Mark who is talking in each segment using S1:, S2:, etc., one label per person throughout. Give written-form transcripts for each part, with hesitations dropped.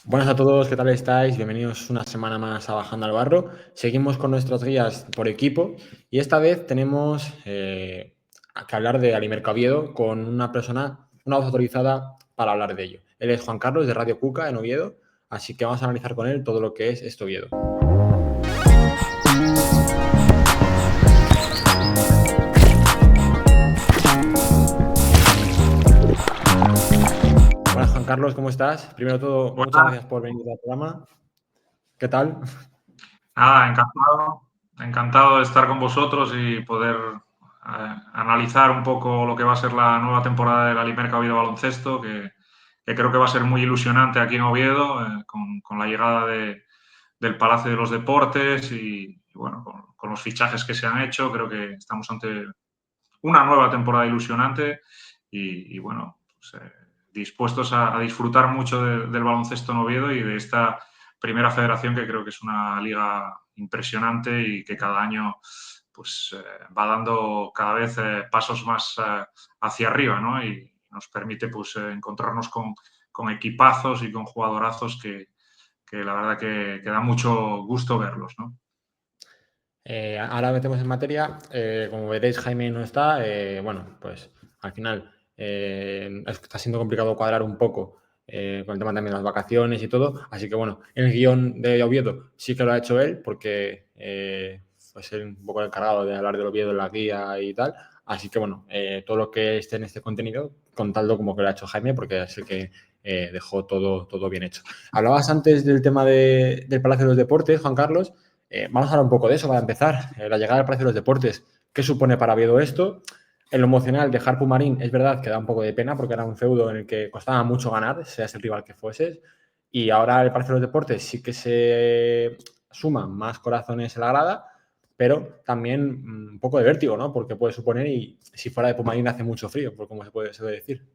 S1: Buenas a todos, ¿qué tal estáis? Bienvenidos una semana más a Bajando al Barro. Seguimos con nuestras guías por equipo y esta vez tenemos que hablar de Alimerca Oviedo con una persona, una voz autorizada para hablar de ello. Él es Juan Carlos de Radio Cuca en Oviedo, así que vamos a analizar con él todo lo que es este Oviedo. Buenas Juan Carlos, ¿cómo estás? Primero de todo, muchas
S2: Buenas,
S1: gracias por venir al programa. ¿Qué tal?
S2: nada, encantado de estar con vosotros y poder analizar un poco lo que va a ser la nueva temporada de la Limerca Oviedo Baloncesto, que creo que va a ser muy ilusionante aquí en Oviedo, con la llegada del Palacio de los Deportes y bueno, con los fichajes que se han hecho, creo que estamos ante una nueva temporada ilusionante y bueno, pues, dispuestos a disfrutar mucho del baloncesto en Oviedo y de esta primera federación que creo que es una liga impresionante y que cada año pues va dando cada vez pasos más hacia arriba, ¿no? Y nos permite pues encontrarnos con equipazos y con jugadorazos que la verdad que da mucho gusto verlos, ¿no?
S1: Ahora metemos en materia. Como veréis, Jaime no está. Bueno, pues al final está siendo complicado cuadrar un poco con el tema también de las vacaciones y todo. Así que bueno, el guión de Oviedo sí que lo ha hecho él porque es él un poco el encargado de hablar del Oviedo en la guía y tal. Así que bueno, todo lo que esté en este contenido, contadlo como que lo ha hecho Jaime porque es el que dejó todo bien hecho. Hablabas antes del tema del Palacio de los Deportes, Juan Carlos. Vamos a hablar un poco de eso para empezar. La llegada al Palacio de los Deportes, ¿qué supone para Oviedo esto? En lo emocional, dejar Pumarín es verdad que da un poco de pena porque era un feudo en el que costaba mucho ganar, seas el rival que fueses. Y ahora el Palacio de los Deportes sí que se suman más corazones en la grada, pero también un poco de vértigo, ¿no? Porque puede suponer, y si fuera de Pumarín hace mucho frío, por como se puede decir.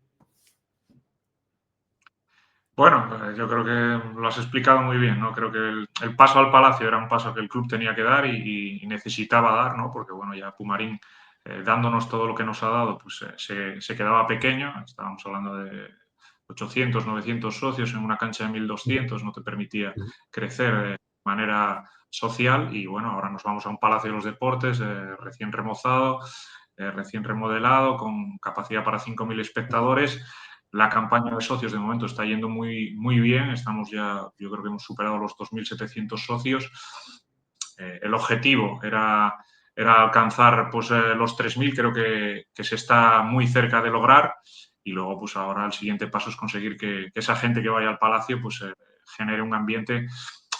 S2: Bueno, yo creo que lo has explicado muy bien, ¿no? Creo que el paso al Palacio era un paso que el club tenía que dar y necesitaba dar, ¿no? Porque, bueno, ya Pumarín, dándonos todo lo que nos ha dado, pues se quedaba pequeño. Estábamos hablando de 800, 900 socios en una cancha de 1.200, no te permitía crecer de manera social. Y, bueno, ahora nos vamos a un Palacio de los Deportes recién remozado, recién remodelado, con capacidad para 5.000 espectadores. La campaña de socios de momento está yendo muy bien. Estamos ya, yo creo que hemos superado los 2.700 socios. El objetivo era alcanzar pues, los 3.000, creo que se está muy cerca de lograr. Y luego, pues ahora el siguiente paso es conseguir que esa gente que vaya al Palacio pues, genere un ambiente,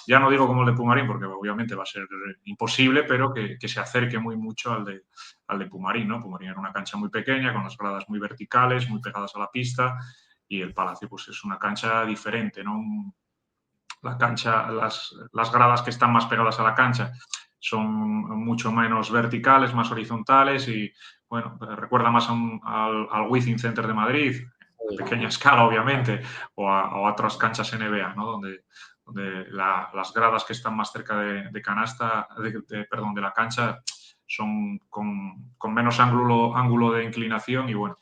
S2: ya no digo como el de Pumarín, porque obviamente va a ser imposible, pero que se acerque muy mucho al de Pumarín, ¿no? Pumarín era una cancha muy pequeña, con las gradas muy verticales, muy pegadas a la pista, y el Palacio pues es una cancha diferente, ¿no? La cancha, las gradas que están más pegadas a la cancha son mucho menos verticales, más horizontales y, bueno, recuerda más al Within Center de Madrid, a pequeña escala, obviamente, o a otras canchas NBA, ¿no? Donde las gradas que están más cerca de canasta, perdón, de la cancha son con menos ángulo de inclinación y, bueno,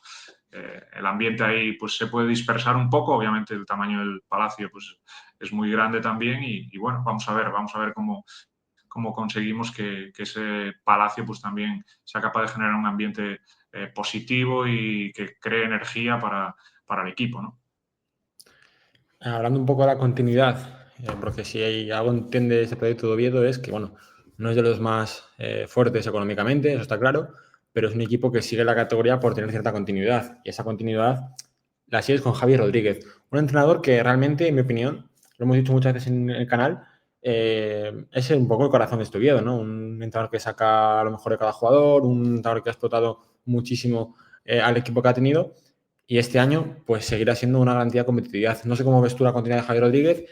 S2: el ambiente ahí pues se puede dispersar un poco, obviamente el tamaño del palacio pues es muy grande también y bueno, vamos a ver cómo conseguimos que ese palacio pues también sea capaz de generar un ambiente positivo y que cree energía para el equipo, ¿no?
S1: Hablando un poco de la continuidad, porque si hay algo entiende este proyecto de Oviedo es que, bueno, no es de los más fuertes económicamente, eso está claro, pero es un equipo que sigue la categoría por tener cierta continuidad. Y esa continuidad la sigues con Javi Rodríguez, un entrenador que realmente, en mi opinión, lo hemos dicho muchas veces en el canal, es un poco el corazón de este Oviedo, ¿no? Un entrenador que saca lo mejor de cada jugador, un entrenador que ha explotado muchísimo al equipo que ha tenido y este año, pues seguirá siendo una garantía de competitividad. No sé cómo ves tú la continuidad de Javier Rodríguez,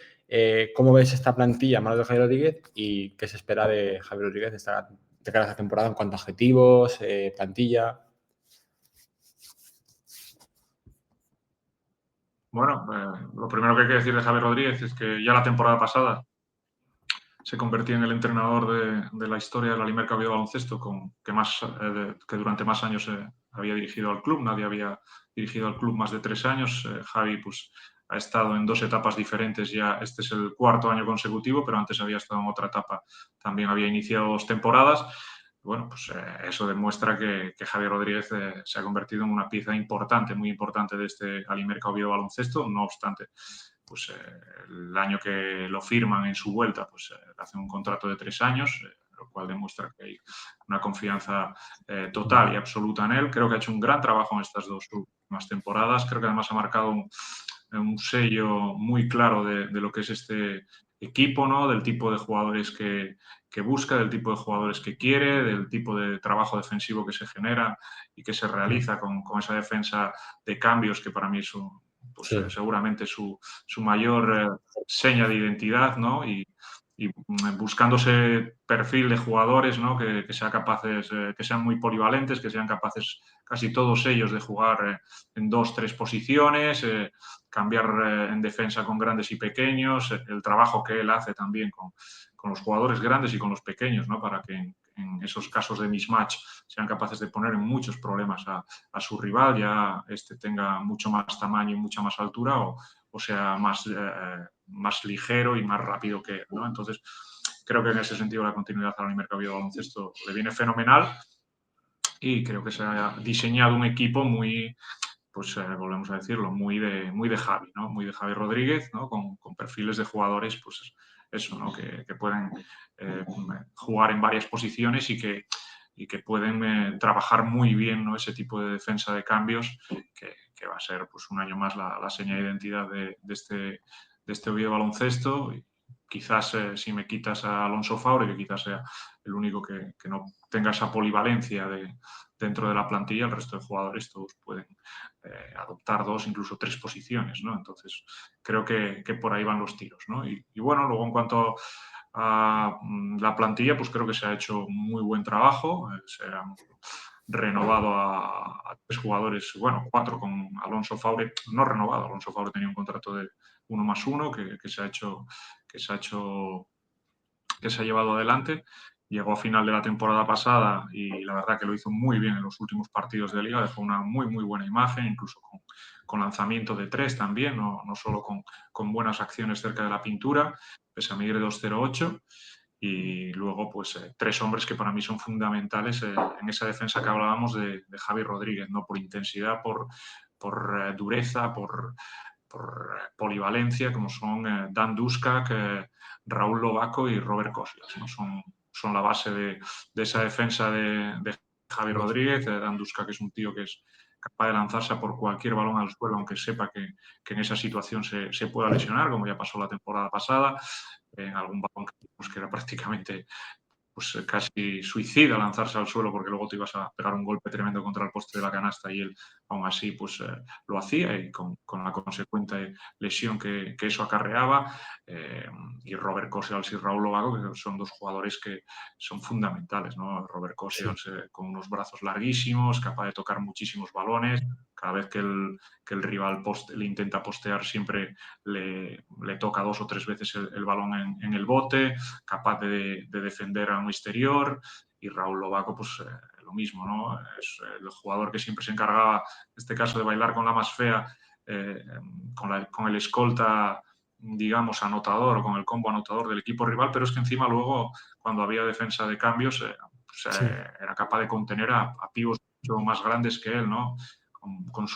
S1: cómo ves esta plantilla a manos de Javier Rodríguez y qué se espera de Javier Rodríguez de cara a esta temporada en cuanto a objetivos, plantilla.
S2: Bueno, lo primero que hay que decir de Javier Rodríguez es que ya la temporada pasada se convertía en el entrenador de la historia de la Limerca Oviedo Baloncesto, que durante más años había dirigido al club. Nadie había dirigido al club más de 3 años. Javi pues, ha estado en 2 etapas diferentes ya, este es el 4º año consecutivo, pero antes había estado en otra etapa, también había iniciado 2 temporadas. Bueno, pues eso demuestra que Javi Rodríguez se ha convertido en una pieza importante, muy importante de este Alimerca Oviedo Baloncesto. No obstante, pues el año que lo firman en su vuelta, pues hacen un contrato de 3 años, lo cual demuestra que hay una confianza total y absoluta en él. Creo que ha hecho un gran trabajo en estas 2 últimas temporadas. Creo que además ha marcado un sello muy claro de lo que es este equipo, ¿no? Del tipo de jugadores que busca, del tipo de jugadores que quiere, del tipo de trabajo defensivo que se genera y que se realiza con esa defensa de cambios que para mí es pues,
S1: Sí.
S2: seguramente su mayor seña de identidad, ¿no? Y buscando ese perfil de jugadores, ¿no? Que sean capaces, que sean muy polivalentes, que sean capaces casi todos ellos de jugar en 2, 3 posiciones, cambiar en defensa con grandes y pequeños, el trabajo que él hace también con los jugadores grandes y con los pequeños, ¿no? Para que en esos casos de mismatch sean capaces de poner en muchos problemas a su rival, ya este tenga mucho más tamaño y mucha más altura o sea más ligero y más rápido que él, ¿no? Entonces, creo que en ese sentido la continuidad al Unimercado de baloncesto le viene fenomenal y creo que se ha diseñado un equipo muy, pues volvemos a decirlo, muy de Javi, ¿no? Muy de Javi Rodríguez, ¿no? Con perfiles de jugadores, pues eso, ¿no? Que pueden jugar en varias posiciones y que pueden trabajar muy bien, ¿no? Ese tipo de defensa de cambios que va a ser pues un año más la seña de identidad de este Oviedo Baloncesto. Y quizás si me quitas a Alonso Faure, que quizás sea el único que no tenga esa polivalencia dentro de la plantilla, el resto de jugadores todos pueden adoptar 2, incluso 3 posiciones, ¿no? Entonces, creo que por ahí van los tiros, ¿no? Y bueno, luego en cuanto a la plantilla, pues creo que se ha hecho muy buen trabajo, se han renovado a 3 jugadores, bueno, 4 con Alonso Faure, no renovado, Alonso Faure tenía un contrato de 1+1 que se ha llevado adelante. Llegó a final de la temporada pasada y la verdad que lo hizo muy bien en los últimos partidos de liga, dejó una muy, muy buena imagen, incluso con lanzamiento de 3 también, no solo con buenas acciones cerca de la pintura, pese a medir 2,08. Y luego, pues, 3 hombres que para mí son fundamentales en esa defensa que hablábamos de Javi Rodríguez, ¿no? Por intensidad, por dureza, por polivalencia, como son Dan Duškak, Raúl Lovaco y Robert Kosilas, ¿no? Son la base de esa defensa de Javi Rodríguez. Dan Duškak es un tío que es capaz de lanzarse por cualquier balón al suelo, aunque sepa que en esa situación se pueda lesionar, como ya pasó la temporada pasada, en algún balón que era prácticamente pues casi suicida lanzarse al suelo porque luego te ibas a pegar un golpe tremendo contra el poste de la canasta y él aún así pues lo hacía y con la consecuente lesión que eso acarreaba. Y Robert Kosials y Raúl Lovaco, que son 2 jugadores que son fundamentales, ¿no? Robert Kosials con unos brazos larguísimos, capaz de tocar muchísimos balones, cada vez que el rival le intenta postear siempre le toca 2 o 3 veces el balón en el bote, capaz de defender a un exterior. Y Raúl Lovaco, pues lo mismo, ¿no? Es el jugador que siempre se encargaba, en este caso, de bailar con la más fea, con el escolta, digamos, anotador o con el combo anotador del equipo rival, pero es que encima luego, cuando había defensa de cambios, pues, era capaz de contener a pibos mucho más grandes que él, ¿no? Con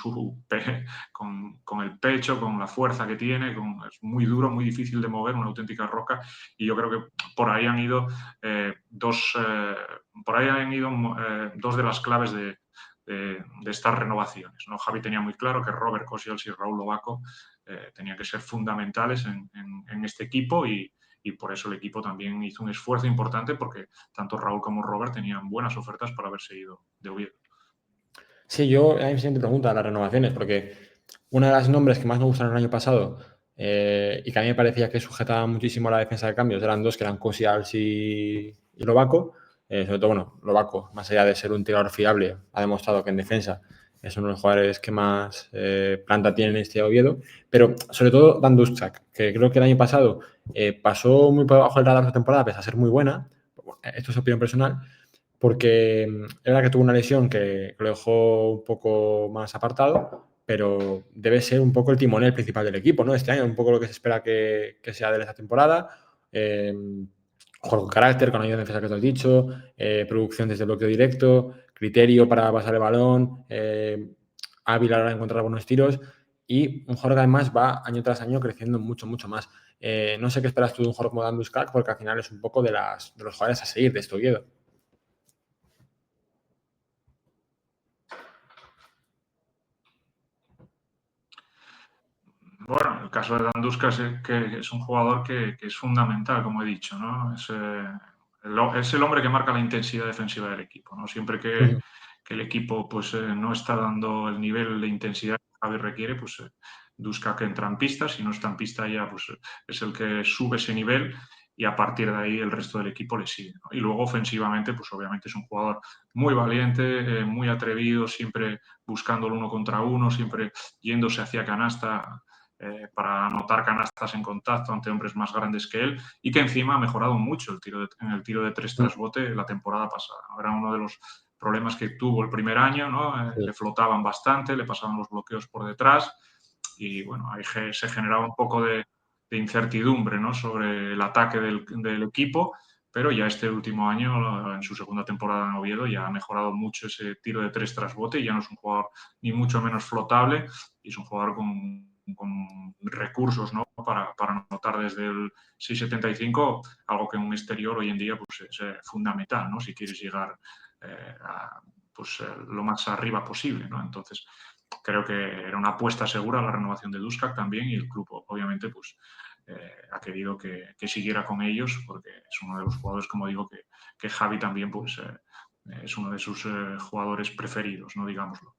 S2: el pecho, con la fuerza que tiene, es muy duro, muy difícil de mover, una auténtica roca. Y yo creo que por ahí han ido dos de las claves de estas renovaciones, ¿no? Javi tenía muy claro que Robert Kosials y Raúl Lovaco tenían que ser fundamentales en este equipo y por eso el equipo también hizo un esfuerzo importante porque tanto Raúl como Robert tenían buenas ofertas para haberse ido de Oviedo.
S1: Sí, yo a mí me siguiente pregunta, las renovaciones, porque uno de los nombres que más me gustaron el año pasado y que a mí me parecía que sujetaba muchísimo la defensa de cambios eran 2, que eran Kosials y Lovaco. Sobre todo, bueno, Lovaco, más allá de ser un tirador fiable, ha demostrado que en defensa es uno de los jugadores que más planta tiene en este Oviedo. Pero sobre todo Dan Duškak, que creo que el año pasado pasó muy por debajo del radar de la temporada, pese a ser muy buena. Esto es opinión personal, porque es verdad que tuvo una lesión que lo dejó un poco más apartado, pero debe ser un poco el timonel principal del equipo, ¿no? Este año, un poco lo que se espera que sea de esta temporada. Juego con carácter, con ayuda de defensa que te has dicho, producción desde bloqueo directo, criterio para pasar el balón, hábil a la hora de encontrar buenos tiros y un jugador que además va año tras año creciendo mucho, mucho más. No sé qué esperas tú de un jugador como Dan Duskak, porque al final es un poco de los jugadores a seguir de este Oviedo.
S2: Bueno, el caso de Danduska es que es un jugador que es fundamental, como he dicho, ¿no? Es el hombre que marca la intensidad defensiva del equipo, ¿no? Siempre que el equipo pues, no está dando el nivel de intensidad que Javi requiere, pues Duska que entra en pista, si no está en pista ya pues, es el que sube ese nivel y a partir de ahí el resto del equipo le sigue, ¿no? Y luego ofensivamente, pues obviamente es un jugador muy valiente, muy atrevido, siempre buscando el uno contra uno, siempre yéndose hacia canasta para anotar canastas en contacto ante hombres más grandes que él y que encima ha mejorado mucho en el tiro de tres tras bote la temporada pasada. Era uno de los problemas que tuvo el primer año, ¿no? Le flotaban bastante, le pasaban los bloqueos por detrás y bueno, ahí se generaba un poco de incertidumbre, ¿no? Sobre el ataque del equipo, pero ya este último año, en su segunda temporada en Oviedo, ya ha mejorado mucho ese tiro de tres tras bote y ya no es un jugador ni mucho menos flotable y es un jugador con recursos, ¿no? para anotar desde el 6,75, algo que en un exterior hoy en día pues, es fundamental, ¿no? Si quieres llegar a pues, lo más arriba posible, ¿no? Entonces, creo que era una apuesta segura la renovación de Duskak también y el club, obviamente, ha querido que siguiera con ellos porque es uno de los jugadores, como digo, que Javi también pues, es uno de sus jugadores preferidos, ¿no? Digámoslo.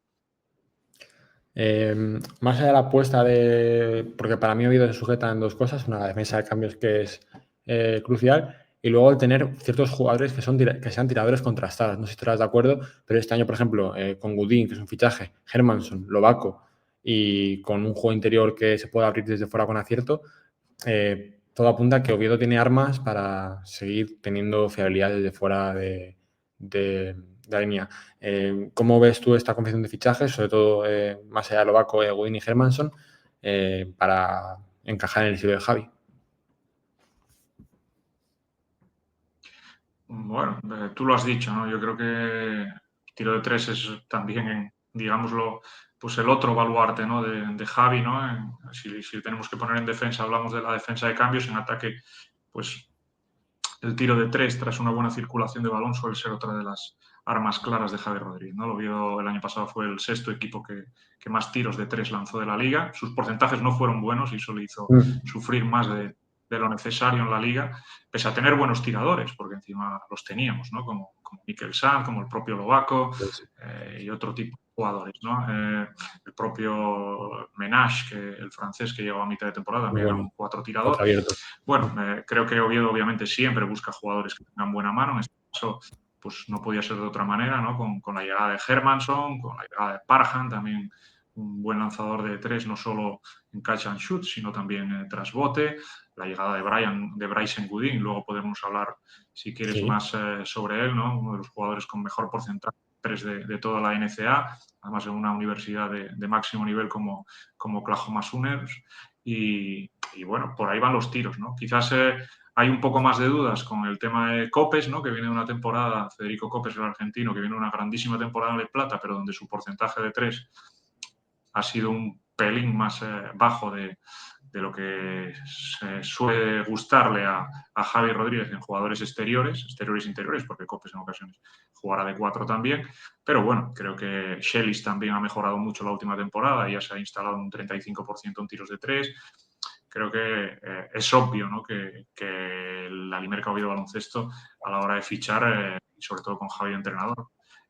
S1: Más allá de la apuesta porque para mí Oviedo se sujeta en dos cosas, una la defensa de cambios que es crucial y luego el tener ciertos jugadores que sean tiradores contrastados. No sé si estarás de acuerdo, pero este año, por ejemplo, con Gudín, que es un fichaje, Hermansson, Lovaco y con un juego interior que se puede abrir desde fuera con acierto, todo apunta a que Oviedo tiene armas para seguir teniendo fiabilidad desde fuera de la línea. ¿Cómo ves tú esta confección de fichajes, sobre todo más allá de Lovaco, Godín y Hermansson, para encajar en el estilo de Javi?
S2: Bueno, tú lo has dicho, ¿no? Yo creo que tiro de tres es también, digámoslo, pues el otro baluarte, ¿no? de Javi, ¿no? Si tenemos que poner en defensa, hablamos de la defensa de cambios, en ataque, pues el tiro de tres tras una buena circulación de balón suele ser otra de las armas claras de Javi Rodríguez, ¿no? Lo vio el año pasado, fue el sexto equipo que más tiros de tres lanzó de la liga. Sus porcentajes no fueron buenos y eso le hizo sufrir más de lo necesario en la liga, pese a tener buenos tiradores, porque encima los teníamos, ¿no? Como Mikel Sanz, como el propio Lovaco y otro tipo de jugadores, ¿no? El propio Menage, el francés que llegó a mitad de temporada,
S1: Muy
S2: también era
S1: bueno,
S2: un cuatro
S1: cuatro
S2: tirador.
S1: abiertos.
S2: Bueno, creo que Oviedo obviamente siempre busca jugadores que tengan buena mano, en este caso pues no podía ser de otra manera, ¿no? Con la llegada de Hermansson, con la llegada de Parham, también un buen lanzador de tres, no solo en catch and shoot, sino también tras bote, la llegada de Bryson Goodin, luego podemos hablar, si quieres,
S1: Sí.
S2: más sobre él, ¿no? Uno de los jugadores con mejor porcentaje de toda la NCAA, además de una universidad de máximo nivel como Oklahoma Sooners, y bueno, por ahí van los tiros, ¿no? Quizás hay un poco más de dudas con el tema de Copes, ¿no? Que viene de una temporada, Federico Copes, el argentino, que viene de una grandísima temporada en El Plata, pero donde su porcentaje de tres ha sido un pelín más bajo de lo que suele gustarle a Javi Rodríguez en jugadores exteriores, interiores, porque Copes en ocasiones jugará de cuatro también. Pero bueno, creo que Shellis también ha mejorado mucho la última temporada, ya se ha instalado un 35% en tiros de tres. Creo que es obvio, ¿no? que la Limerca Oviedo Baloncesto, a la hora de fichar, y sobre todo con Javi entrenador,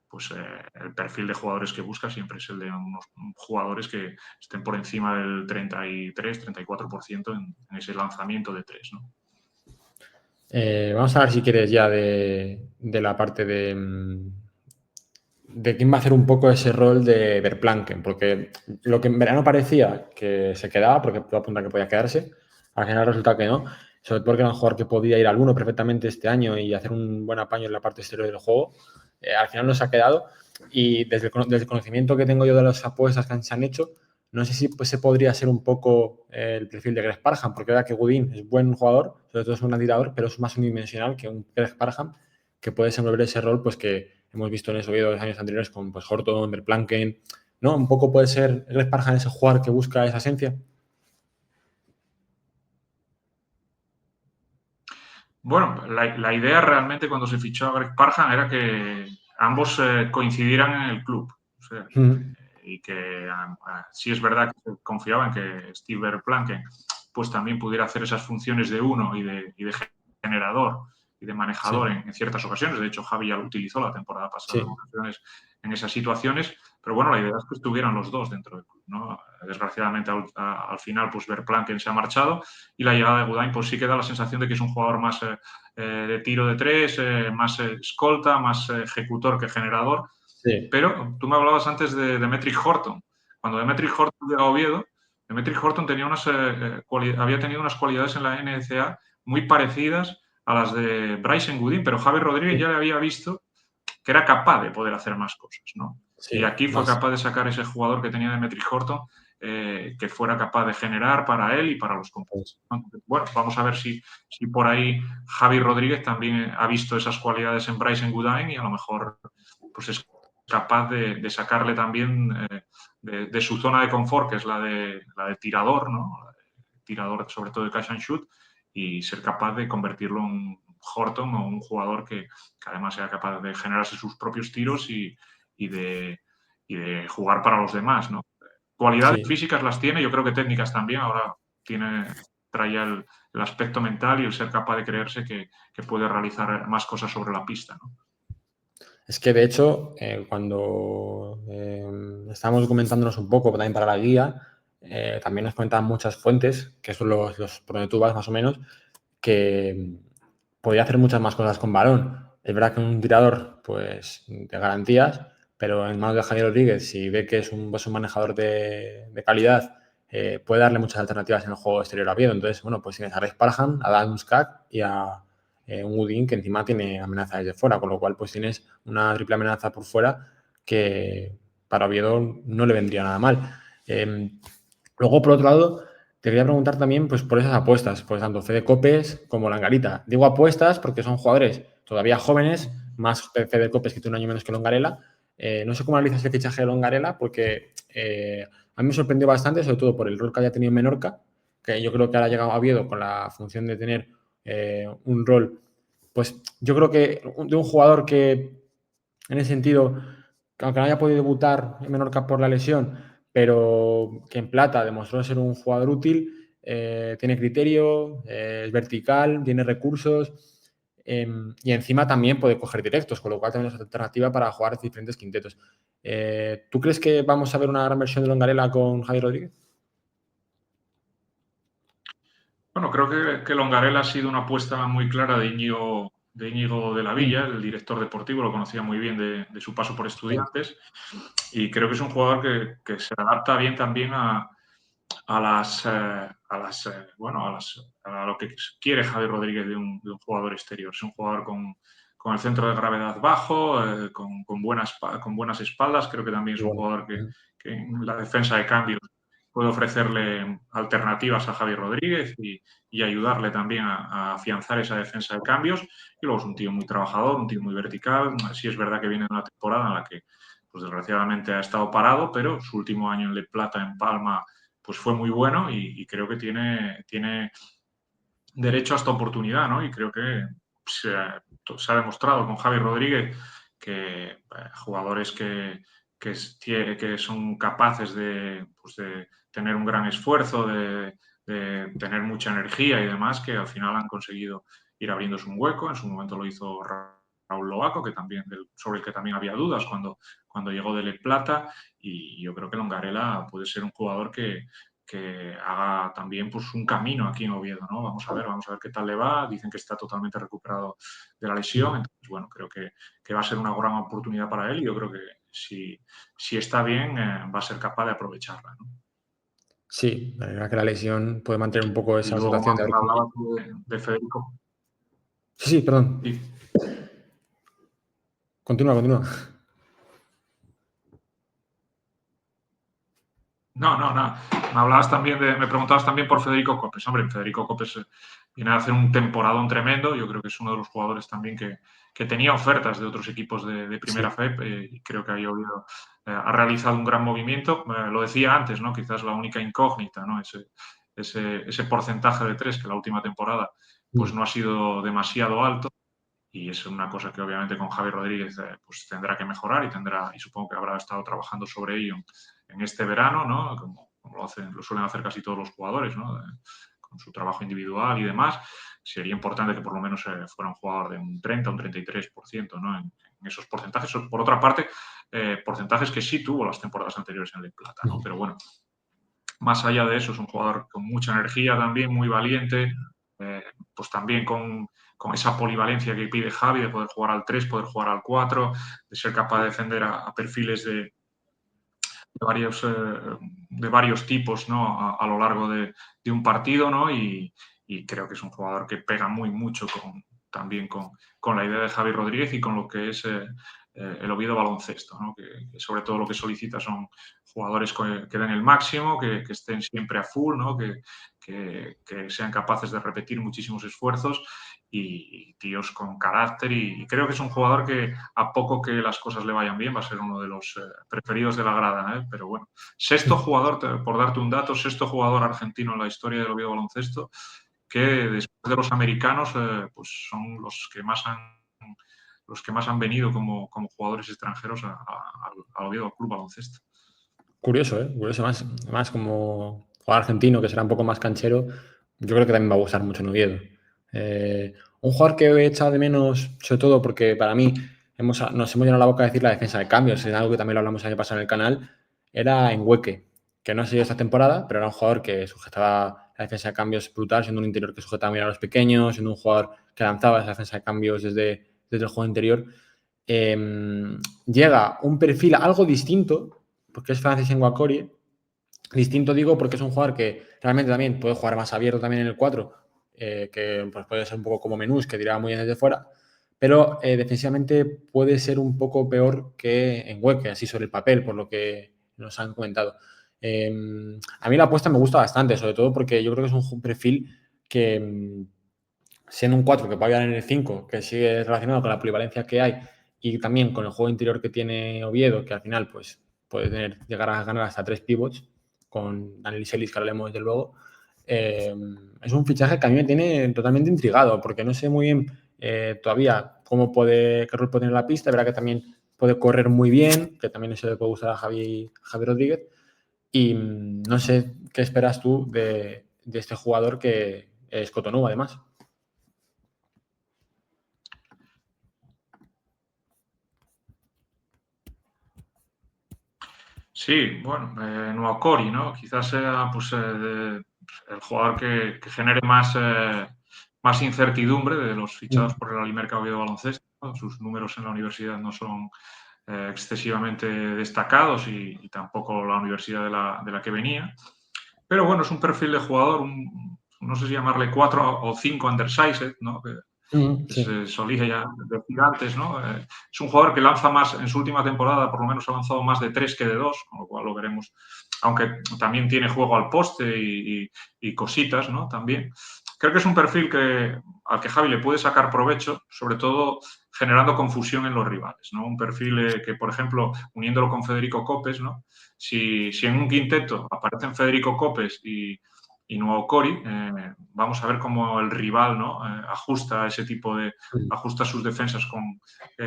S2: pues el perfil de jugadores que busca siempre es el de unos jugadores que estén por encima del 33-34% en ese lanzamiento de tres, ¿no?
S1: Vamos a hablar, si quieres, ya de la parte de quién va a hacer un poco ese rol de Verplanken, porque lo que en verano parecía que se quedaba, porque todo apunta que podía quedarse, al final resulta que no, sobre todo porque era un jugador que podía ir al 1 perfectamente este año y hacer un buen apaño en la parte exterior del juego, al final no se ha quedado y desde el conocimiento que tengo yo de las apuestas que se han hecho, No sé si pues, se podría ser un poco el perfil de Greg Parham, porque es verdad que Godin es buen jugador, sobre todo es un gran tirador, pero es más unidimensional que un Greg Parham, que puede desenvolver ese rol pues, que hemos visto en esos vídeos de los años anteriores con pues, Horton, Verplanken, ¿no? Un poco puede ser Greg Parham ese jugador que busca esa esencia.
S2: Bueno, la idea realmente cuando se fichó a Greg Parham era que ambos coincidieran en el club. O sea, y que sí es verdad que se confiaba en que Steve Verplanken pues también pudiera hacer esas funciones de uno y de generador y de manejador
S1: Sí,
S2: en ciertas ocasiones. De hecho, Javi ya lo utilizó la temporada pasada en
S1: sí,
S2: ocasiones en esas situaciones. Pero bueno, la idea es que estuvieran los dos dentro del club, ¿no? Desgraciadamente, al final, pues Verplanken se ha marchado y la llegada de Gudain pues sí que da la sensación de que es un jugador más de tiro de tres, más escolta, más ejecutor que generador.
S1: sí.
S2: Pero tú me hablabas antes de Demetric Horton. Cuando Demetric Horton llegó a Oviedo, Demetric Horton tenía había tenido unas cualidades en la NCAA muy parecidas a las de Bryson Goodin, pero Javi Rodríguez ya le había visto que era capaz de poder hacer más cosas, ¿no? Y
S1: Sí,
S2: aquí fue
S1: más.
S2: capaz de sacar ese jugador que tenía Demetric Horton, que fuera capaz de generar para él y para los compañeros.
S1: Pues,
S2: Bueno, vamos a ver si por ahí Javi Rodríguez también ha visto esas cualidades en Bryson Goodine y a lo mejor pues es capaz de sacarle también de su zona de confort, que es la de tirador, ¿no? Tirador sobre todo de catch and shoot, y ser capaz de convertirlo en un Horton o un jugador que además sea capaz de generarse sus propios tiros y de, y de jugar para los demás, ¿no? Cualidades
S1: sí.
S2: físicas las tiene, yo creo que técnicas también, ahora trae ya el aspecto mental y el ser capaz de creerse que puede realizar más cosas sobre la pista, ¿no?
S1: Es que de hecho, cuando estábamos documentándonos un poco también para la guía, también nos cuentan muchas fuentes, que son los por donde tú vas más o menos, que podía hacer muchas más cosas con balón. Es verdad que un tirador, pues, de garantías, pero en manos de Javier Rodríguez, si ve que es un manejador de calidad, puede darle muchas alternativas en el juego exterior a Oviedo. Entonces, bueno, pues tienes a Rex Parham, a Dan Skak y a un Woodin que encima tiene amenaza desde fuera, con lo cual pues tienes una triple amenaza por fuera que para Oviedo no le vendría nada mal. Luego, por otro lado, te quería preguntar también pues, por esas apuestas, por tanto Fede Copes como Langarita. Digo apuestas porque son jugadores todavía jóvenes, más Fede Copes que tiene un año menos que Longarela. No sé cómo analizas el fichaje de Longarela, porque a mí me sorprendió bastante, sobre todo por el rol que haya tenido en Menorca, que yo creo que ahora ha llegado a Oviedo con la función de tener un rol, pues yo creo que de un jugador que en ese sentido, aunque no haya podido debutar en Menorca por la lesión, pero que en plata demostró ser un jugador útil, tiene criterio, es vertical, tiene recursos y encima también puede coger directos, con lo cual también es alternativa para jugar diferentes quintetos. ¿Tú crees que vamos a ver una gran versión de Longarela con Javier Rodríguez?
S2: Bueno, creo que Longarela ha sido una apuesta muy clara de Íñigo de la Villa, el director deportivo, lo conocía muy bien de su paso por
S1: Sí,
S2: Estudiantes, y creo que es un jugador que se adapta bien también a lo que quiere Javi Rodríguez de un jugador exterior. Es un jugador con el centro de gravedad bajo, con buenas espaldas. Creo que también es
S1: muy
S2: un
S1: bueno.
S2: jugador que en la defensa de cambios puede ofrecerle alternativas a Javi Rodríguez y ayudarle también a afianzar esa defensa de cambios. Y luego es un tío muy trabajador, un tío muy vertical. Sí es verdad que viene de una temporada en la que, pues desgraciadamente, ha estado parado, pero su último año en Le Plata, en Palma, pues fue muy bueno y creo que tiene derecho a esta oportunidad, ¿no? Y creo que se ha demostrado con Javi Rodríguez que jugadores que son capaces pues de tener un gran esfuerzo, de tener mucha energía y demás, que al final han conseguido ir abriéndose un hueco. En su momento lo hizo Raúl Loaco, sobre el que también había dudas cuando llegó de Le Plata, y yo creo que Longarela puede ser un jugador que haga también pues, un camino aquí en Oviedo, ¿no? Vamos a ver qué tal le va. Dicen que está totalmente recuperado de la lesión, entonces, bueno, creo que va a ser una gran oportunidad para él y yo creo que si está bien, va a ser capaz de aprovecharla, ¿no?
S1: Sí, la verdad que la lesión puede mantener un poco
S2: Y
S1: esa
S2: luego,
S1: situación de
S2: Marcos,
S1: haber
S2: hablabas de Federico.
S1: Sí, sí, perdón.
S2: Sí.
S1: Continúa, continúa.
S2: No, no, no. Me preguntabas también por Federico Copes. Hombre, Federico Copes viene a hacer un temporadón tremendo. Yo creo que es uno de los jugadores también que tenía ofertas de otros equipos de Primera
S1: Sí.
S2: FEP y creo que ha realizado un gran movimiento. Lo decía antes, ¿no? Quizás la única incógnita, ¿no? Ese porcentaje de tres que la última temporada pues
S1: Mm.
S2: no ha sido demasiado alto y es una cosa que obviamente con Javi Rodríguez pues tendrá que mejorar y supongo que habrá estado trabajando sobre ello en este verano, ¿no? Como lo suelen hacer casi todos los jugadores, ¿no? Con su trabajo individual y demás. Sería importante que por lo menos fuera un jugador de un 30, un 33%, ¿no? En esos porcentajes. Por otra parte, porcentajes que sí tuvo las temporadas anteriores en el Plata, ¿no?
S1: Mm.
S2: Pero bueno, más allá de eso, es un jugador con mucha energía también, muy valiente, eh, pues también con esa polivalencia que pide Javi de poder jugar al 3, poder jugar al 4, de ser capaz de defender a perfiles de varios tipos, ¿no? A lo largo de un partido, ¿no? Y creo que es un jugador que pega muy mucho también con la idea de Javi Rodríguez y con lo que es el Oviedo Baloncesto, ¿no? Que sobre todo lo que solicita son jugadores que den el máximo, que estén siempre a full, ¿no? Que sean capaces de repetir muchísimos esfuerzos y tíos con carácter y creo que es un jugador que a poco que las cosas le vayan bien va a ser uno de los preferidos de la grada, ¿eh? Pero bueno, sexto jugador, por darte un dato, sexto jugador argentino en la historia del Oviedo Baloncesto, que después de los americanos pues son los que más han venido como jugadores extranjeros al Oviedo Club Baloncesto.
S1: Curioso, ¿eh? Curioso. Más como jugador argentino, que será un poco más canchero, yo creo que también va a gustar mucho en Oviedo. Un jugador que he echado de menos, sobre todo porque para mí nos hemos llenado la boca de decir la defensa de cambios, es algo que también lo hablamos el año pasado en el canal, era en Hueque, que no ha sido esta temporada, pero era un jugador que sujetaba la defensa de cambios brutal, siendo un interior que sujetaba bien a los pequeños, siendo un jugador que lanzaba esa defensa de cambios desde el juego interior. Llega un perfil algo distinto, porque es Francis Nguakori. Distinto digo porque es un jugador que realmente también puede jugar más abierto también en el 4, que pues puede ser un poco como Menús, que tiraba muy bien desde fuera, pero defensivamente puede ser un poco peor que en Hueque, así sobre el papel, por lo que nos han comentado. A mí la apuesta me gusta bastante, sobre todo porque yo creo que es un perfil que, siendo un 4 que puede ayudar en el 5, que sigue relacionado con la polivalencia que hay y también con el juego interior que tiene Oviedo, que al final pues puede llegar a ganar hasta 3 pivots, con Daniel Celis, que hablemos desde luego. Es un fichaje que a mí me tiene totalmente intrigado, porque no sé muy bien todavía qué rol puede tener en la pista. Verá que también puede correr muy bien, que también eso le puede gustar a Javi Rodríguez. Y no sé qué esperas tú de este jugador que es Cotonou, además.
S2: Sí, bueno, Nuacori, ¿no? Quizás sea pues, el jugador que genere más incertidumbre de los fichados por el Alimerca Oviedo Baloncesto, ¿no? Sus números en la universidad no son excesivamente destacados y tampoco la universidad de la que venía. Pero bueno, es un perfil de jugador, no sé si llamarle 4 o 5 undersized, ¿no? Que
S1: Sí.
S2: se solía ya decir antes, ¿no? Es un jugador que lanza más, en su última temporada por lo menos ha lanzado más de 3 que de 2, con lo cual lo veremos. Aunque también tiene juego al poste y cositas, ¿no? También. Creo que es un perfil al que Javi le puede sacar provecho, sobre todo generando confusión en los rivales, ¿no? Un perfil que, por ejemplo, uniéndolo con Federico Copes, ¿no? Si en un quinteto aparecen Federico Copes y Nuevo Cori, vamos a ver cómo el rival, ¿no? Ajusta ese tipo ajusta sus defensas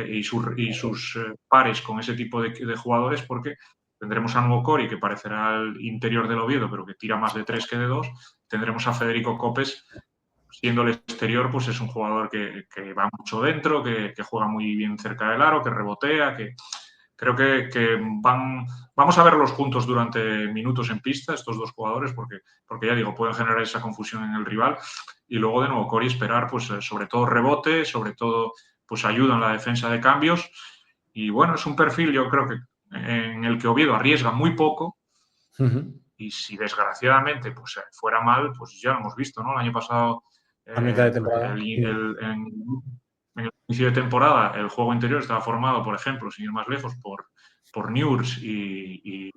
S2: y sus pares con ese tipo de jugadores, porque tendremos a Nuevo Cori, que parecerá el interior del Oviedo, pero que tira más de 3 que de 2. Tendremos a Federico Copes, siendo el exterior, pues es un jugador que va mucho dentro, que juega muy bien cerca del aro, que rebotea, que creo que vamos a verlos juntos durante minutos en pista, estos dos jugadores, porque ya digo, pueden generar esa confusión en el rival. Y luego de nuevo Cori esperar, pues sobre todo rebote, sobre todo pues ayuda en la defensa de cambios. Y bueno, es un perfil yo creo que en el que Oviedo arriesga muy poco y si desgraciadamente pues fuera mal, pues ya lo hemos visto, ¿no? El año pasado,
S1: A mitad de
S2: eh,
S1: temporada.
S2: en el inicio de temporada, el juego interior estaba formado, por ejemplo, sin ir más lejos, por Newrs y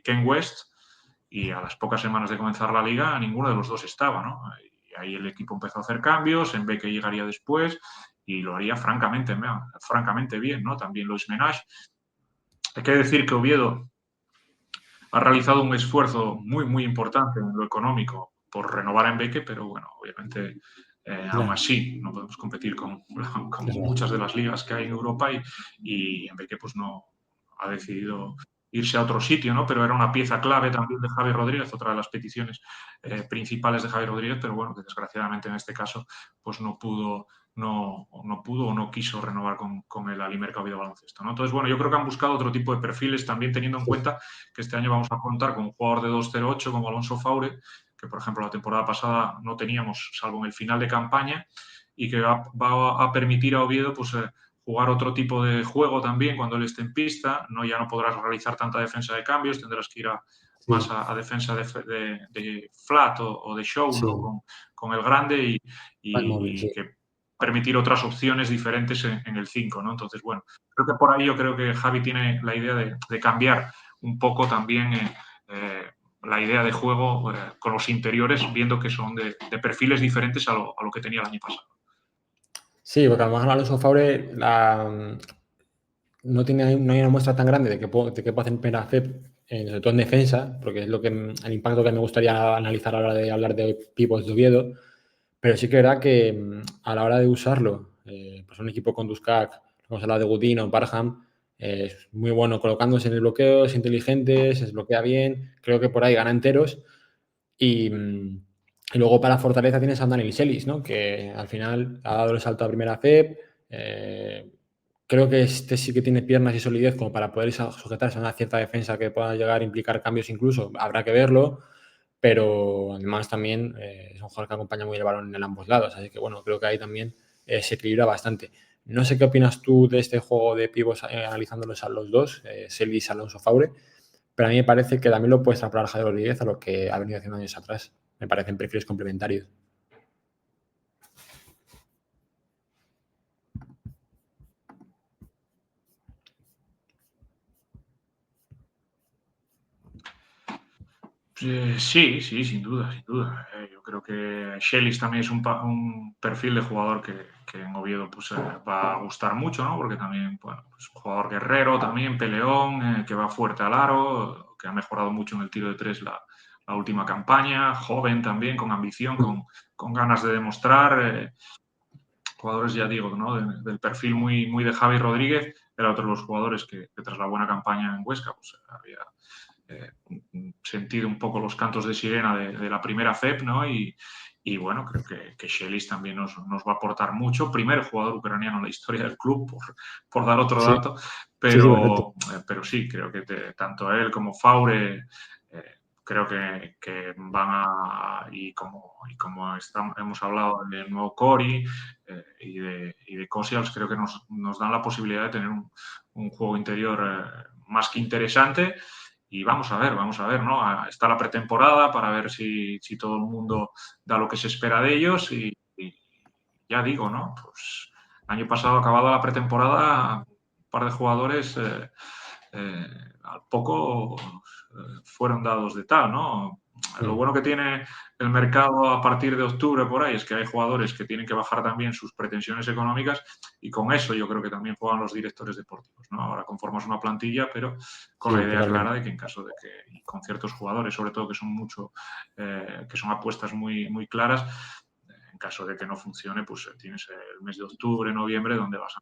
S2: Ken West. y a las pocas semanas de comenzar la liga ninguno de los dos estaba, ¿no? Y ahí el equipo empezó a hacer cambios, en vez que llegaría después y lo haría francamente bien, ¿no? También Luis Menage. Hay que decir que Oviedo ha realizado un esfuerzo muy importante en lo económico por renovar a Mbeke, pero bueno, obviamente aún
S1: Ya,
S2: así no podemos competir con
S1: eso es.
S2: muchas de las ligas que hay en Europa y Mbeke pues no ha decidido irse a otro sitio, ¿no? Pero era una pieza clave también de Javi Rodríguez, otra de las peticiones principales de Javi Rodríguez, pero bueno, que desgraciadamente en este caso pues no pudo o no quiso renovar con el Alimerca Oviedo Baloncesto, ¿no? Entonces, bueno, yo creo que han buscado otro tipo de perfiles, también teniendo en
S1: Sí,
S2: cuenta que este año vamos a contar con un jugador de 2.08 como Alonso Faure, que por ejemplo la temporada pasada no teníamos, salvo en el final de campaña, y que va a permitir a Oviedo pues, jugar otro tipo de juego también cuando él esté en pista. No, ya no podrás realizar tanta defensa de cambios, tendrás que ir más
S1: sí,
S2: a defensa de flat o de show, ¿no?
S1: sí.
S2: Con el grande
S1: Más móvil, sí.
S2: y que permitir otras opciones diferentes en el 5, ¿no? Entonces, bueno, creo que por ahí yo creo que Javi tiene la idea de cambiar un poco también la idea de juego con los interiores, viendo que son de perfiles diferentes a lo que tenía el año pasado.
S1: Sí, porque a lo mejor Alonso Faure no hay una muestra tan grande de que puede hacer en primera FEP, sobre todo en defensa, porque es el impacto que me gustaría analizar a la hora de hablar de pivots de Oviedo, pero sí que era que a la hora de usarlo, pues un equipo con Duskak, vamos a hablar de Godin o Parham, es muy bueno colocándose en el bloqueo, es inteligente, se desbloquea bien, creo que por ahí gana enteros y luego para Fortaleza tienes a Daniel Celis, ¿no? Que al final ha dado el salto a primera FEP. Creo que este sí que tiene piernas y solidez como para poder sujetarse a una cierta defensa que pueda llegar a implicar cambios incluso. Habrá que verlo, pero además también es un jugador que acompaña muy el balón en ambos lados. Así que bueno, creo que ahí también se equilibra bastante. No sé qué opinas tú de este juego de pivos analizándolos a los dos, Celis, Alonso, Faure, pero a mí me parece que también lo puede extrapolar Javier Rodríguez a lo que ha venido haciendo años atrás. Me parecen perfiles complementarios.
S2: Sí, sí, sin duda, sin duda. Yo creo que Shelis también es un perfil de jugador que en Oviedo pues, va a gustar mucho, ¿no? Porque también, bueno, pues un jugador guerrero, también peleón, que va fuerte al aro, que ha mejorado mucho en el tiro de tres la última campaña, joven también, con ambición, con ganas de demostrar. Jugadores, ya digo, ¿no? Del perfil muy de Javi Rodríguez, era otro de los jugadores que tras la buena campaña en Huesca pues, había eh, sentido un poco los cantos de sirena de la primera FEP, ¿no? Y bueno, creo que Shelis también nos va a aportar mucho. Primer jugador ucraniano en la historia del club, por dar otro
S1: Sí,
S2: dato,
S1: sí, sí, perfecto.
S2: pero sí, creo que tanto él como Faure creo que van a, y como hemos hablado de nuevo Cori y de Kosials, creo que nos dan la posibilidad de tener un juego interior más que interesante. Y vamos a ver, ¿no? Está la pretemporada para ver si todo el mundo da lo que se espera de ellos y ya digo, ¿no? Pues el año pasado, acabada la pretemporada, un par de jugadores eh, al poco fueron dados de tal, ¿no? Lo
S1: Mm.
S2: bueno que tiene el mercado a partir de octubre por ahí es que hay jugadores que tienen que bajar también sus pretensiones económicas y con eso yo creo que también juegan los directores deportivos, ¿no? Ahora conformas una plantilla, pero con la
S1: Sí,
S2: idea clara
S1: totalmente.
S2: de que en caso de que, y con ciertos jugadores, sobre todo que son apuestas muy claras, en caso de que no funcione, pues tienes el mes de octubre, noviembre, donde vas a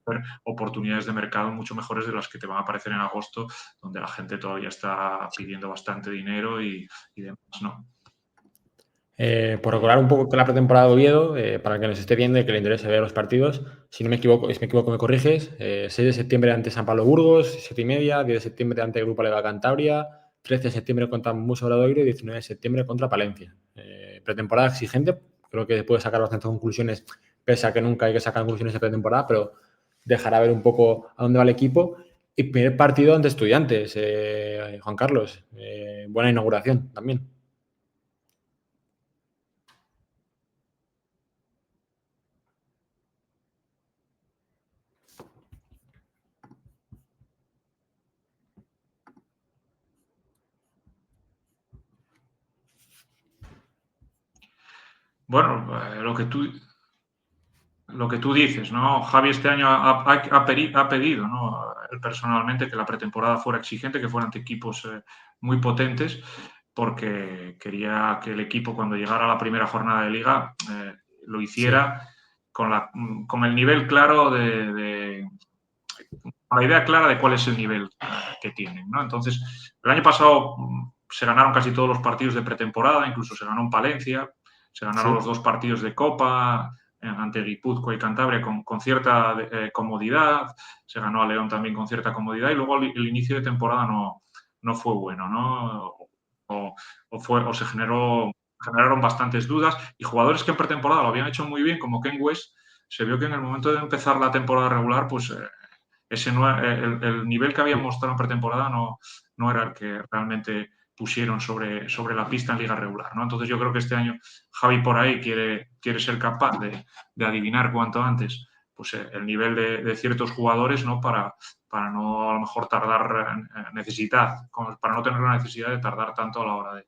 S2: ver oportunidades de mercado mucho mejores de las que te van a aparecer en agosto, donde la gente todavía está pidiendo bastante dinero y demás, ¿no?
S1: Por recordar un poco que la pretemporada de Oviedo, para el que nos esté viendo y que le interese ver los partidos, si no me equivoco, si me equivoco me corriges, 6 de septiembre ante San Pablo Burgos, 7:30, 10 de septiembre ante Grupo Lega Cantabria, 13 de septiembre contra Muso Obradoiro y 19 de septiembre contra Palencia. Pretemporada exigente, creo que puede sacar bastantes conclusiones, pese a que nunca hay que sacar conclusiones de pretemporada, pero dejará ver un poco a dónde va el equipo. Y primer partido ante Estudiantes, Juan Carlos, buena inauguración también.
S2: Bueno, lo que tú dices, ¿no? Javi este año ha pedido, ¿no? Él personalmente que la pretemporada fuera exigente, que fueran ante equipos muy potentes, porque quería que el equipo cuando llegara a la primera jornada de liga lo
S1: Sí,
S2: hiciera con el nivel claro con la idea clara de cuál es el nivel que tienen, ¿no? Entonces, el año pasado se ganaron casi todos los partidos de pretemporada, incluso se ganó en Palencia, se ganaron los
S1: sí,
S2: 2 partidos de Copa ante Guipúzcoa y Cantabria con cierta comodidad, se ganó a León también con cierta comodidad y luego el inicio de temporada no fue bueno, ¿no? O se generaron bastantes dudas y jugadores que en pretemporada lo habían hecho muy bien, como Ken West, se vio que en el momento de empezar la temporada regular, pues el nivel que habían
S1: sí,
S2: mostrado en pretemporada no era el que realmente pusieron sobre la pista en liga regular, ¿no? Entonces yo creo que este año Javi por ahí quiere ser capaz de adivinar cuanto antes pues, el nivel de ciertos jugadores, ¿no? Para no a lo mejor para no tener la necesidad de tardar tanto a la hora de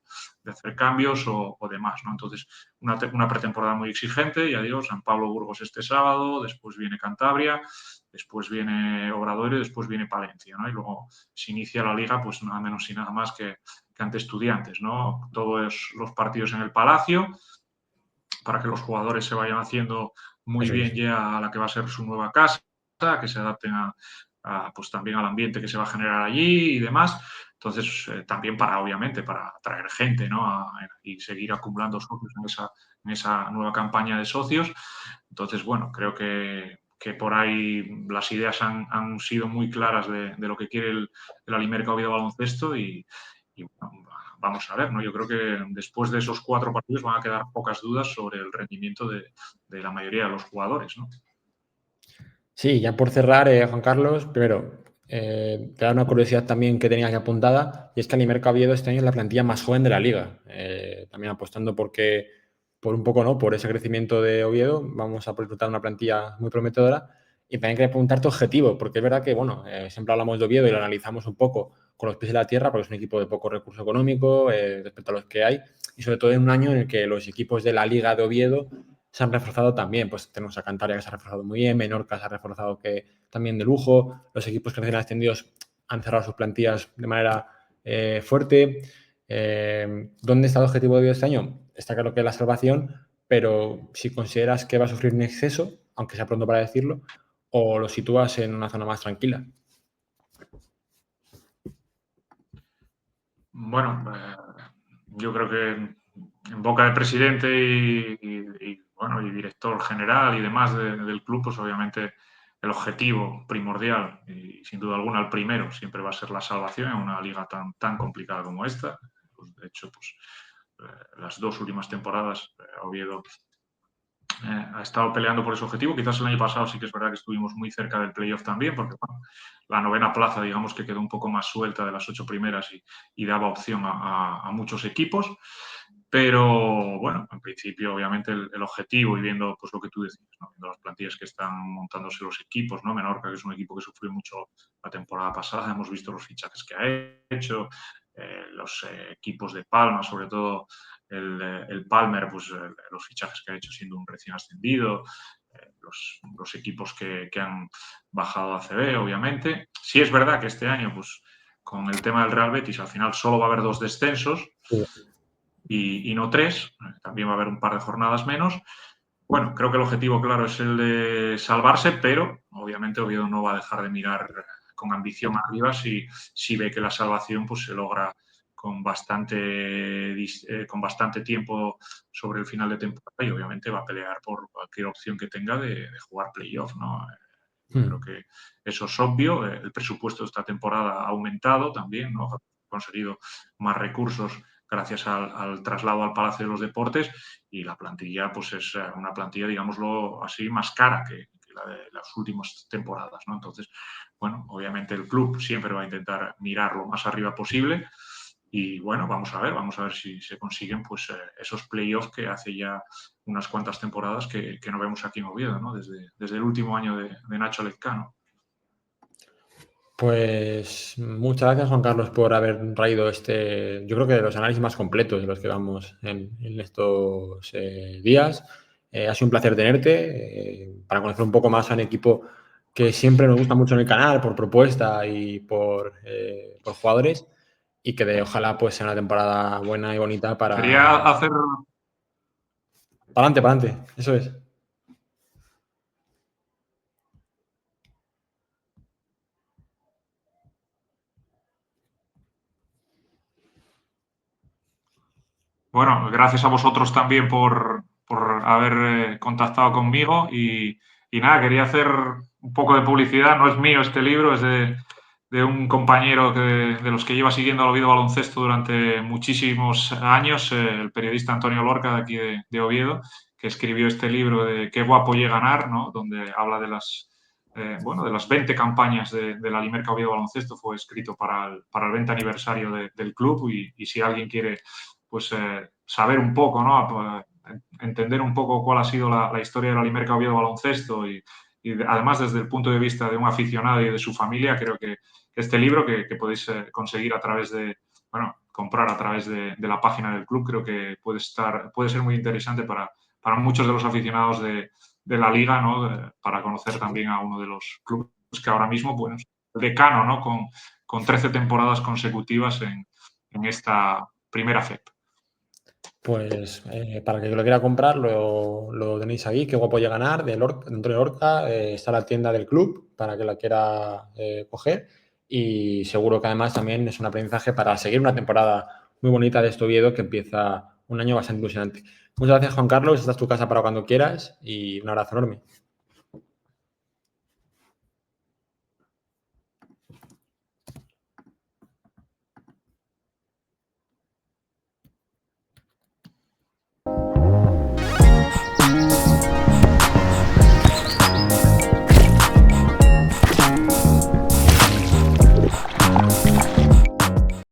S2: hacer cambios o demás, ¿no? Entonces, una pretemporada muy exigente, ya digo, San Pablo Burgos este sábado, después viene Cantabria, después viene Obradoiro y después viene Palencia, ¿no? Y luego se inicia la liga, pues nada menos y nada más que ante Estudiantes, ¿no? Todos los partidos en el Palacio para que los jugadores se vayan haciendo muy
S1: eso
S2: bien
S1: es.
S2: ya a la que va a ser su nueva casa, que se adapten pues también al ambiente que se va a generar allí y demás. Entonces, también obviamente, para atraer gente, ¿no? Y seguir acumulando socios en esa nueva campaña de socios. Entonces, bueno, creo que por ahí las ideas han sido muy claras de lo que quiere el Alimerca Oviedo Baloncesto y bueno, vamos a ver, ¿no? Yo creo que después de esos 4 partidos van a quedar pocas dudas sobre el rendimiento de la mayoría de los jugadores, ¿no?
S1: Sí, ya por cerrar, Juan Carlos, primero, te da una curiosidad también que tenía aquí apuntada, y es que Alimerca Oviedo este año es la plantilla más joven de la liga. También apostando por un poco, ¿no? Por ese crecimiento de Oviedo, vamos a reclutar una plantilla muy prometedora. Y también quería preguntar tu objetivo, porque es verdad que, bueno, siempre hablamos de Oviedo y lo analizamos un poco con los pies en la tierra, porque es un equipo de poco recurso económico respecto a los que hay, y sobre todo en un año en el que los equipos de la liga de Oviedo se han reforzado también. Pues tenemos a Cantabria que se ha reforzado muy bien, Menorca se ha reforzado también de lujo, los equipos que recién ascendidos han cerrado sus plantillas de manera fuerte. ¿Dónde está el objetivo de este año? Está claro que es la salvación, pero si consideras que va a sufrir un exceso, aunque sea pronto para decirlo, o lo sitúas en una zona más tranquila.
S2: Bueno, yo creo que en boca del presidente bueno, y director general y demás del club, pues obviamente el objetivo primordial y sin duda alguna el primero siempre va a ser la salvación en una liga tan complicada como esta. Pues, de hecho, pues las 2 últimas temporadas Oviedo ha estado peleando por ese objetivo. Quizás el año pasado sí que es verdad que estuvimos muy cerca del playoff también, porque bueno, la novena plaza, digamos que quedó un poco más suelta de las 8 primeras y daba opción a muchos equipos. Pero bueno, en principio, obviamente, el objetivo y viendo pues lo que tú decías, ¿no? Viendo las plantillas que están montándose los equipos, ¿no? Menorca, que es un equipo que sufrió mucho la temporada pasada, hemos visto los fichajes que ha hecho, los equipos de Palma, sobre todo el Palmer, pues los fichajes que ha hecho siendo un recién ascendido, los equipos que han bajado a CB, obviamente. Sí es verdad que este año, pues con el tema del Real Betis, al final solo va a haber 2 descensos
S1: Sí.
S2: y no 3, también va a haber un par de jornadas menos. Bueno, creo que el objetivo, claro, es el de salvarse, pero obviamente Oviedo no va a dejar de mirar con ambición arriba si ve que la salvación pues, se logra con bastante tiempo sobre el final de temporada y obviamente va a pelear por cualquier opción que tenga de jugar playoff, ¿no? Yo creo
S1: Hmm.
S2: que eso es obvio. El presupuesto de esta temporada ha aumentado también, ¿no? Ha conseguido más recursos gracias al traslado al Palacio de los Deportes y la plantilla pues es una plantilla, digámoslo así, más cara que la de las últimas temporadas, ¿no? Entonces, bueno, obviamente el club siempre va a intentar mirar lo más arriba posible y bueno, vamos a ver si se consiguen pues esos playoffs que hace ya unas cuantas temporadas que no vemos aquí en Oviedo, ¿no? Desde el último año de Nacho Lezcano.
S1: Pues muchas gracias, Juan Carlos, por haber traído yo creo que de los análisis más completos de los que vamos en estos días. Ha sido un placer tenerte para conocer un poco más a un equipo que siempre nos gusta mucho en el canal por propuesta y por jugadores y que ojalá pues sea una temporada buena y bonita
S2: Quería
S1: para...
S2: hacer
S1: Para adelante, eso es.
S2: Bueno, gracias a vosotros también por haber contactado conmigo y nada, quería hacer un poco de publicidad. No es mío este libro, es de un compañero de los que lleva siguiendo al Oviedo Baloncesto durante muchísimos años, el periodista Antonio Lorca de aquí de Oviedo, que escribió este libro de Qué guapo llega ganar, ¿no? Donde habla de bueno, de las 20 campañas de la Limerca Oviedo Baloncesto. Fue escrito para el 20 aniversario del club y si alguien quiere pues saber un poco, ¿no? Entender un poco cuál ha sido la historia de la Limerca Oviedo Baloncesto y además desde el punto de vista de un aficionado y de su familia, creo que este libro que podéis conseguir a través bueno, comprar a través de la página del club, creo que puede ser muy interesante para muchos de los aficionados de la liga, ¿no? Para conocer también a uno de los clubes que ahora mismo, bueno, el decano, ¿no? Con 13 temporadas consecutivas en esta primera FEP.
S1: Pues para que lo quiera comprar, lo tenéis ahí. Qué guapo llega ganar de dentro de Lorca. Está la tienda del club para que la quiera coger. Y seguro que además también es un aprendizaje para seguir una temporada muy bonita de este Oviedo que empieza un año bastante ilusionante. Muchas gracias, Juan Carlos. Esta es tu casa para cuando quieras y un abrazo enorme.